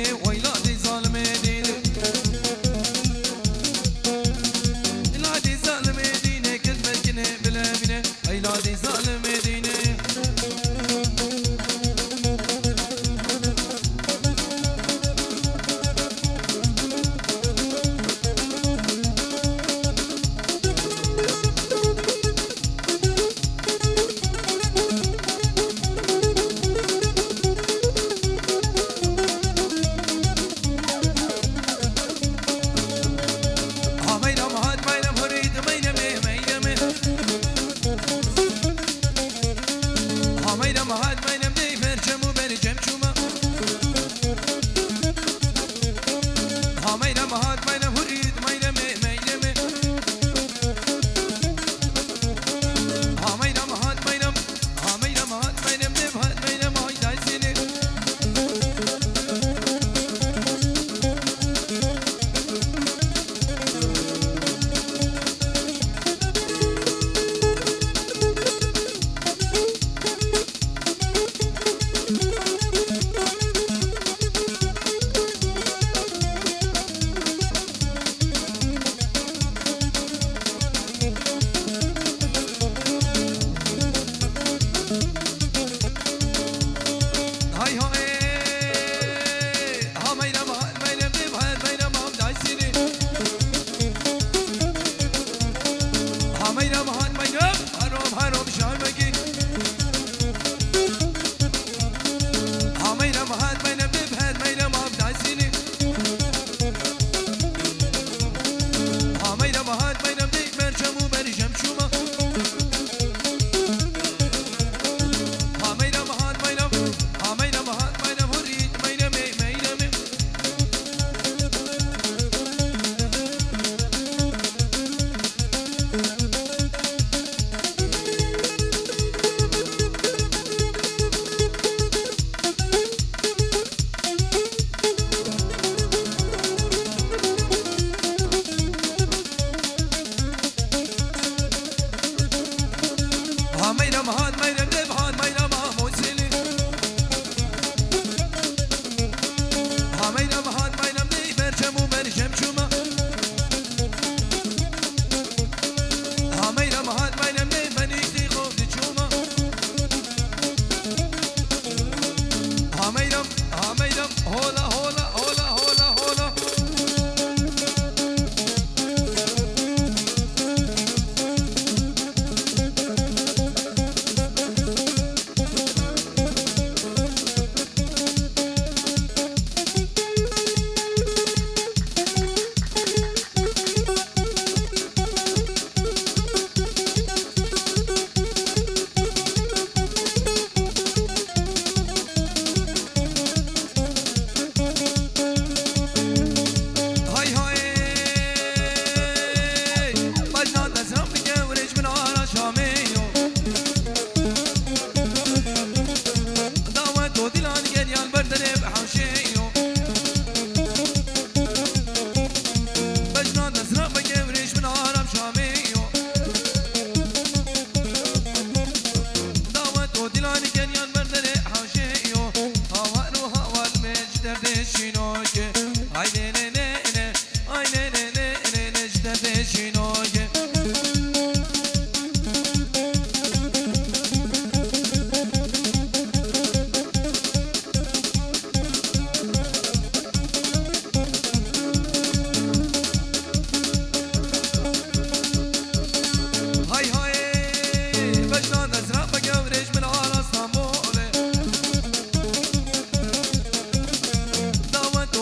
دینه ویلادی ظالم دینه ایلادی ظالم دینه کل مکنه بلا بینه ایلادی ظالم دینه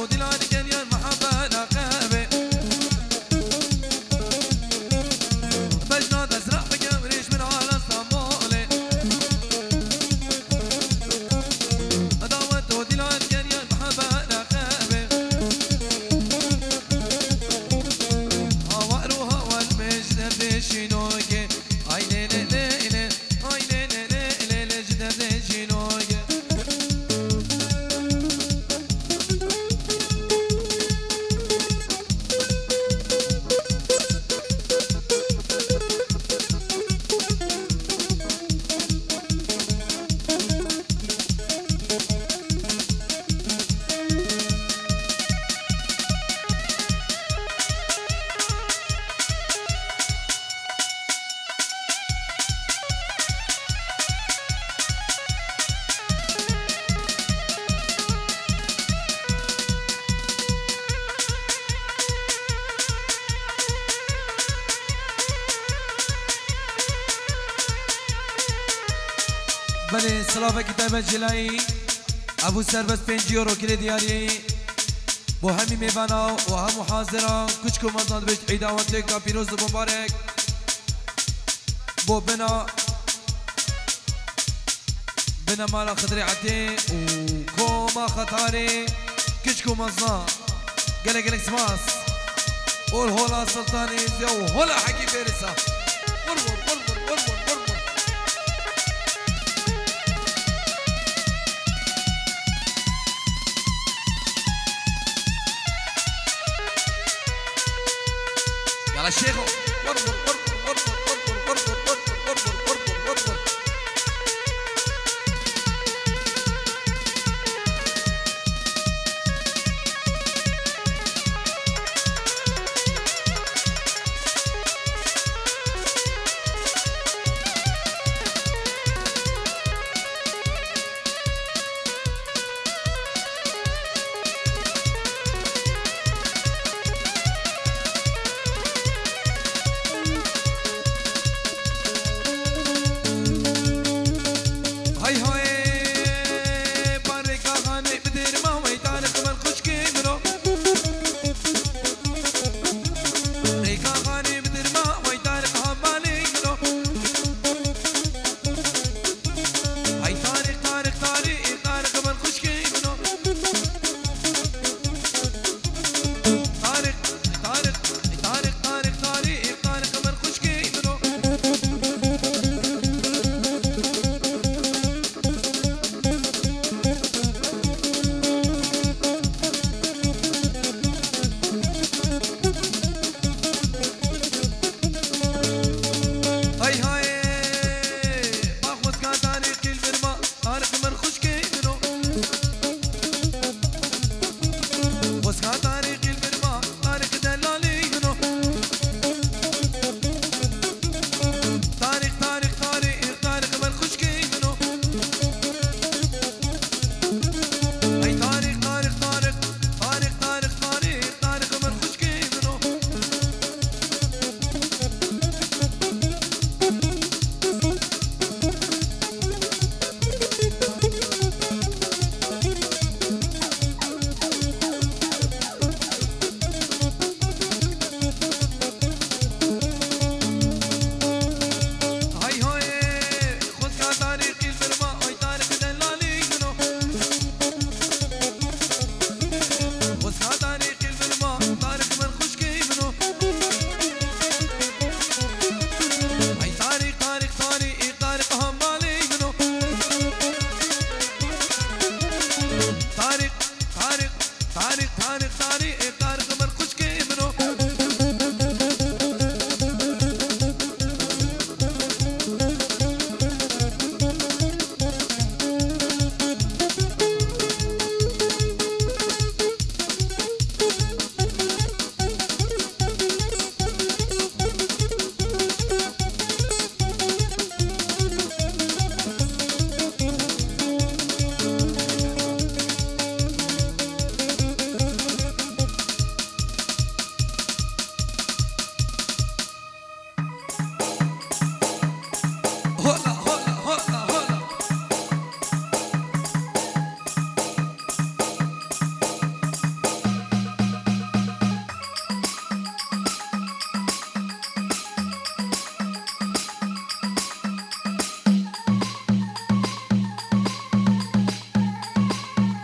دلان بله سلافه کتاب جلایی ابو سربست 5 یورو کلی دیاری بو همی میوانا و همو حاضران کچکو مزاد بشت عیداوت لکا پیروز مبارک بو بنا مالا خضري عدي وكوما خطاري كشكو مزاد قلق سماس والهولا سلطاني زيو هولا حكي فارسة ورور ورور ورور ورور يلا شيخو ورور ورور ورور ورور ورور ورور ورور ورور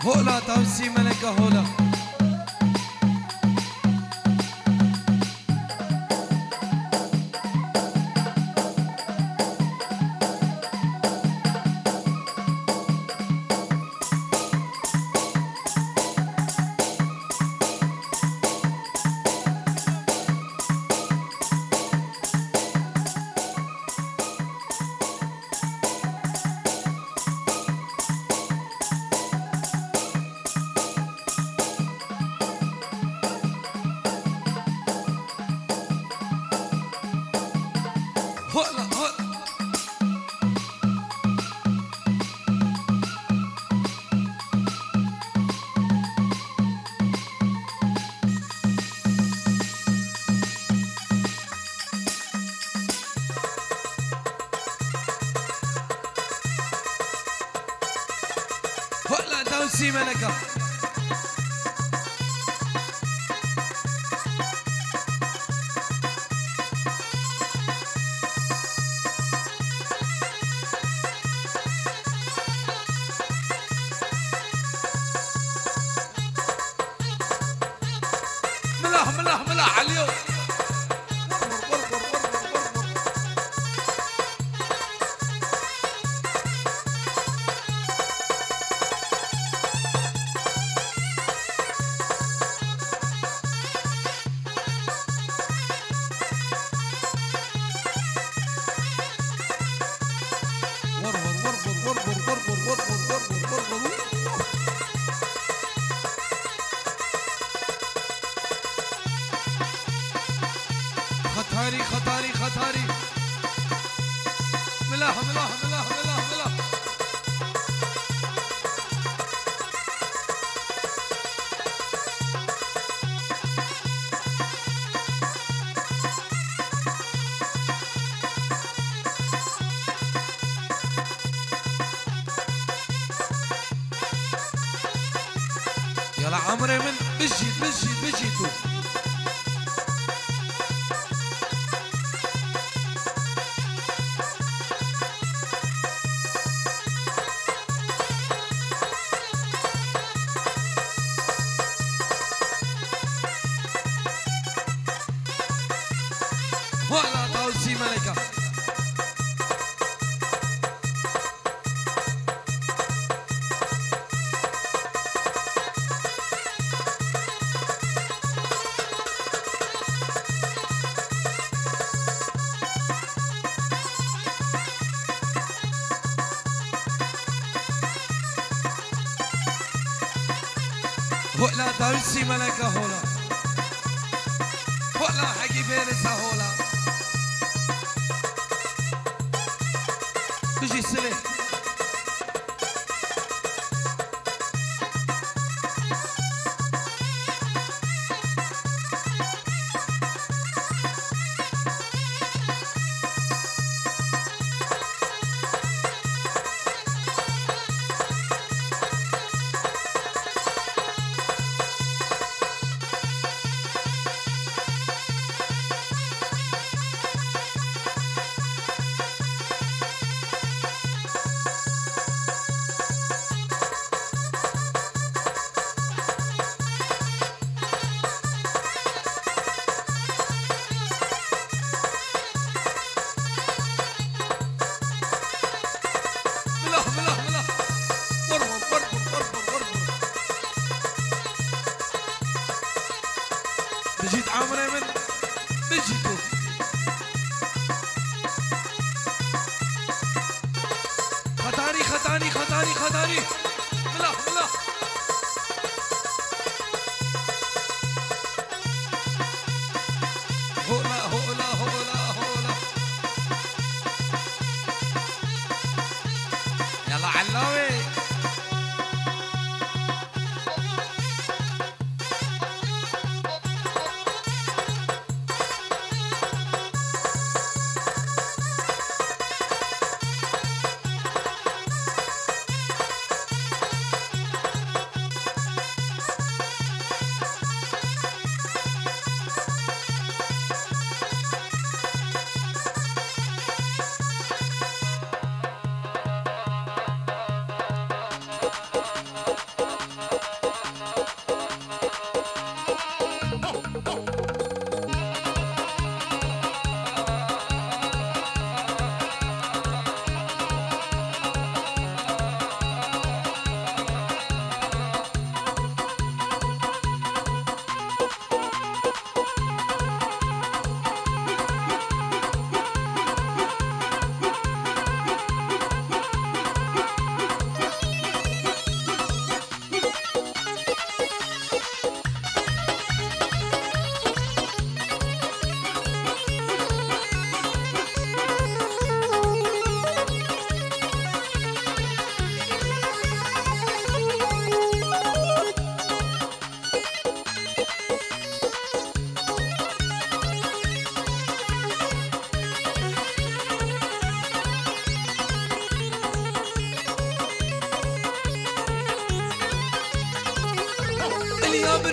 هولا توسي ملكة هولا توسي ملكة ملح على اليوم خطاري ملاح يلا عمري من بجيتو ولا توسي ملكة ولا توسي ملكة هولا ولا حقي فارسة هولا تجي السلة بجيت عمري من بجيتو خطاري ملاح هولا يلا علاوي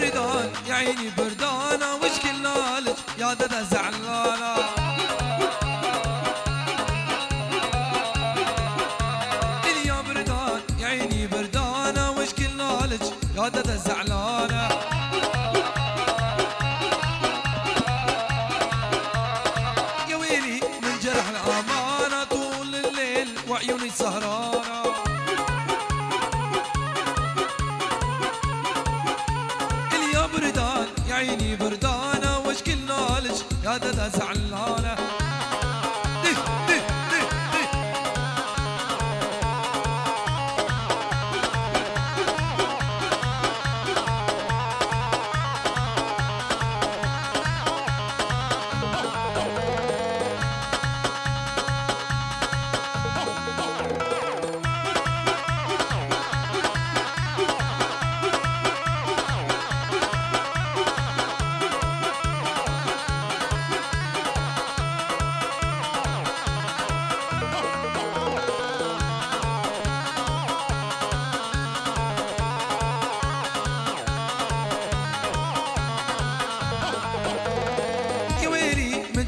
بردان يا عيني بردانة وش كلالك يا دادا زعلانة يا بردان يا عيني بردانة وش كلالك يا دادا زعلانة يا ويلي من جرح الأمانة طول الليل وعيوني سهرانة بردان يا عيني بردانة وش كلالك يا دادا زعلانة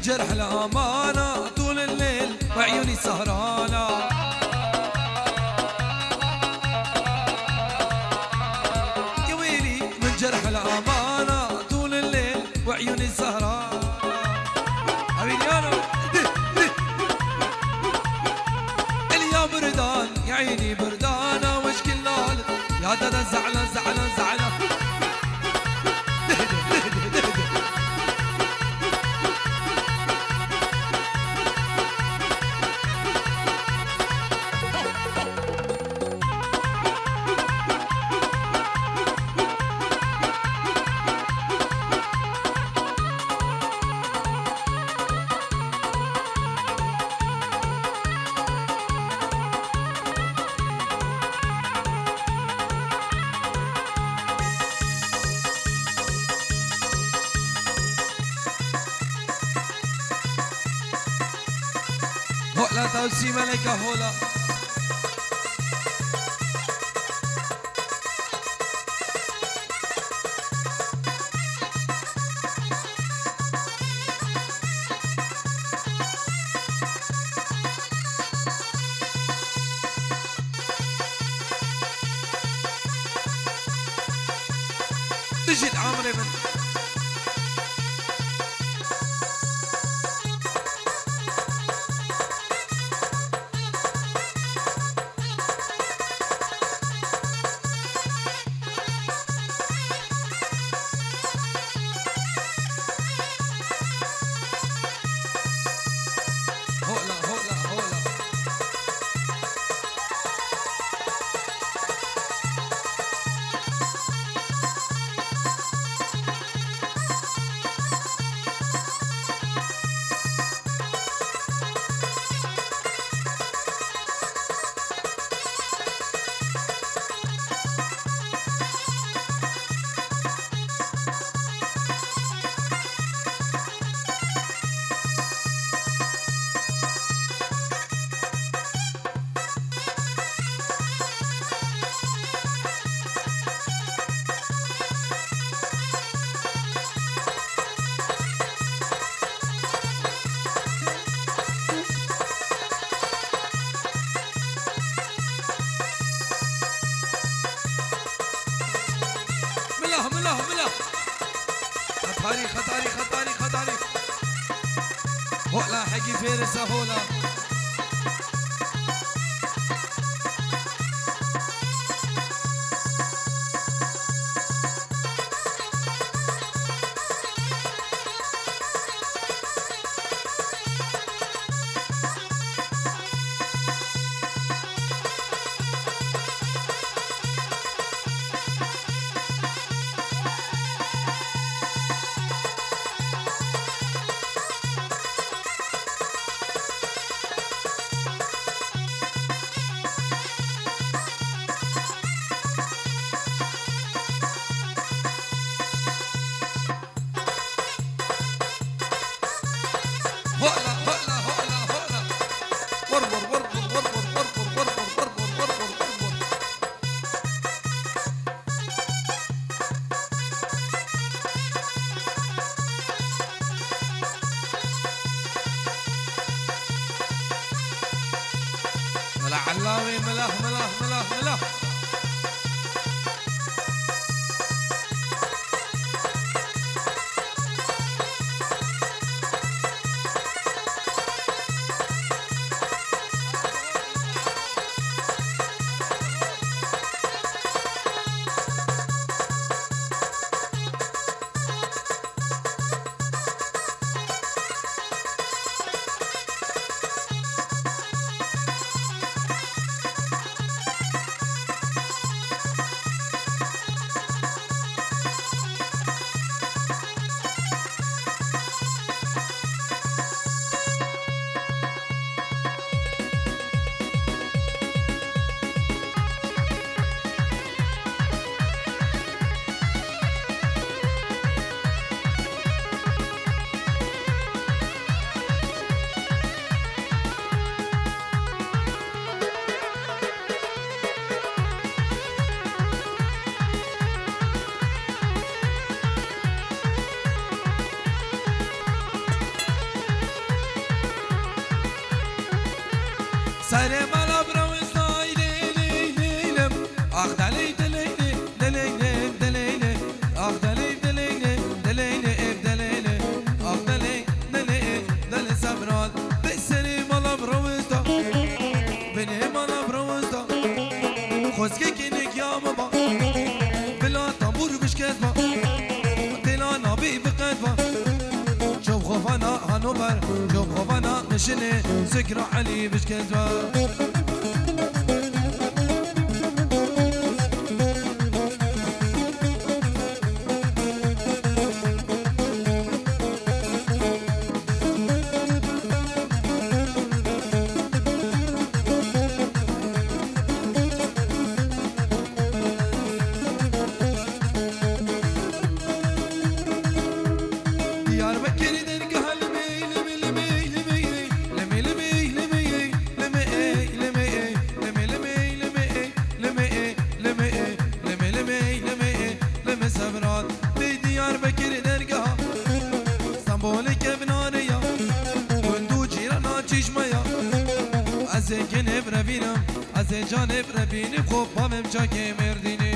جرح الأمانة طول الليل وعيوني سهرانة يا ويلي من جرح الأمانة طول الليل وعيوني سهرانة حبيبي أنا يا بردان يا عيني بردانة وش كلال يا دادا زعلان زعلان زعلان هولا توسي ملكة هولا تجد عمري من خطاري خطاري خطاري خطاري هولا حقي فارسة هولا براوي ملح ملح ملح ملح سر مالا براوستا ليلي ليلم اخ دلي دليلي دليلي دليلي اخ دلي دليلي دليلي دليلي اخ دلي دليلي دلي سبرات بسري مالا براوستا بني مالا براوستا خوزكي كينك يا ماما بلا طنبور بشكت با دلا نبي بقت با شوف خوفانا هنوبر شوف خوفانا نشني ذكرى علي بشكزوا از جانب ربینی خوب بامم جا که مردینی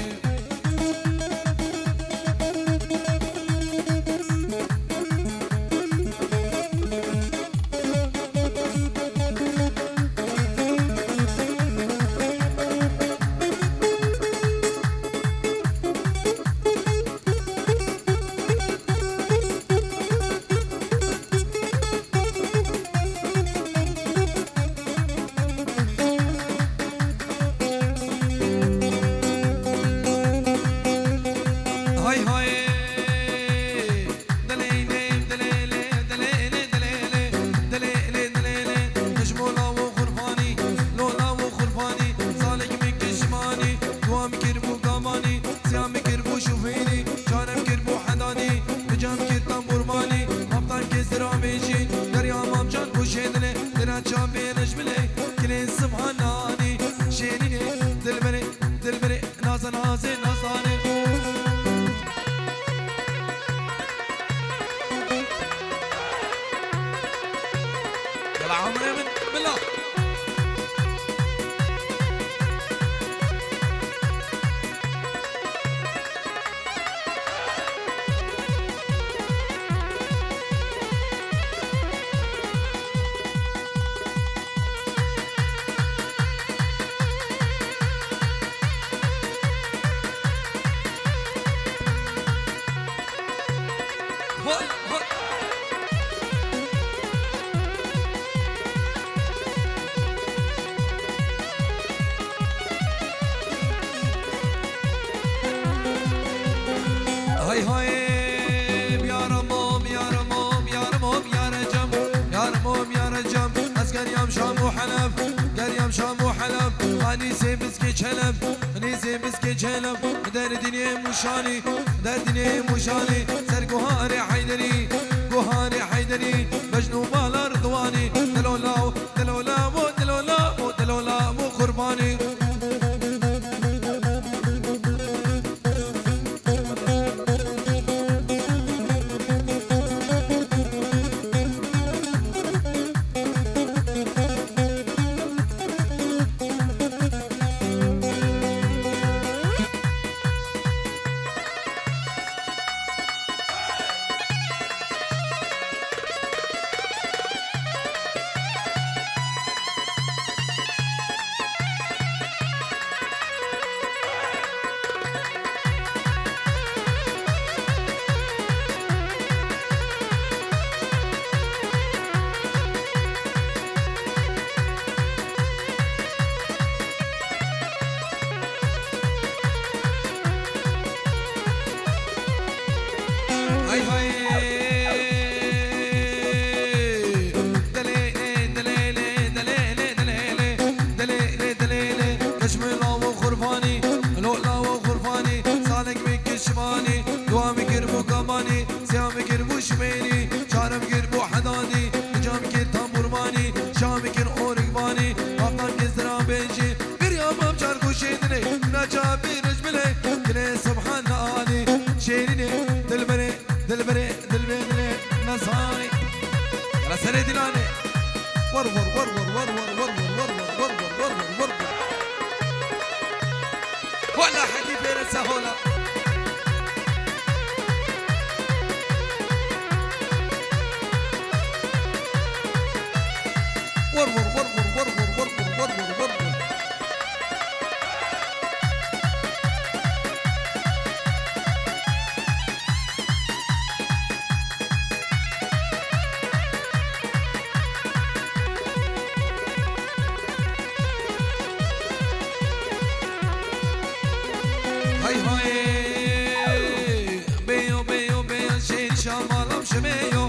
مشاني دردني مشاني سر قهاري حيدري قهاري حيدري مجنون بالا رضواني دلولا دلولا مو دلولا مو دلولا مو قرباني كماني سيام كر وشميني شارم كر بو حدادي نجام كر تامورماني شام كر اورغباني افطان كزرا بيجي بريام شاركو شيدني نجا بيرجملي كلي سبحان الله شيريني دلبري دلبري دلبري نصاري يلا سري دلاني ورور ورور ورور ورور ورور ورور ورور ورور ولا حكي بين السهولة ورور ورور ورور ورور ورور ورور هاي هاي بيو بيو بيو شين شمالم شميو